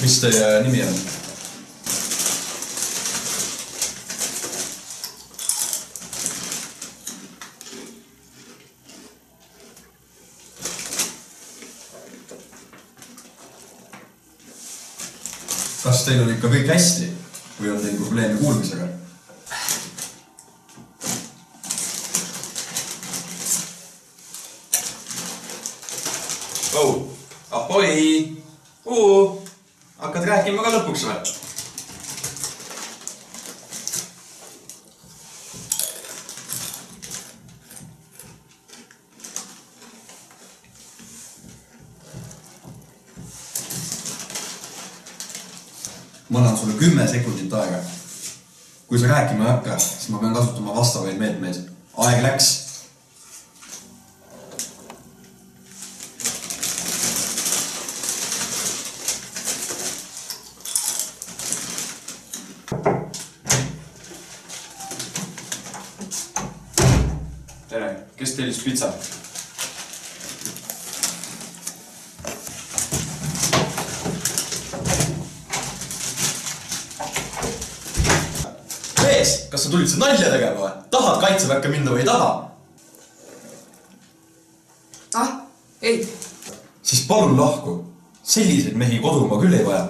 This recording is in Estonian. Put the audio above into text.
Mis teie nimi on? Kas teil on ikka kõik hästi või on teil probleemi kuulmisega? Oh, ahoi! Hakkad rääkima ka lõpuks või? Ma annan sulle 10 sekundit aega. Kui sa rääkima ei hakka, siis ma pean kasutama vastavaid meetmeid. Aeg läks. Tere, kes tellis pitsa? Mees, kas sa tulid sa nalja tegema või? Tahad kaitseväkke minna või ei taha? Ei. Siis palun lahku. Selliseid mehi kodumaa küll ei vaja.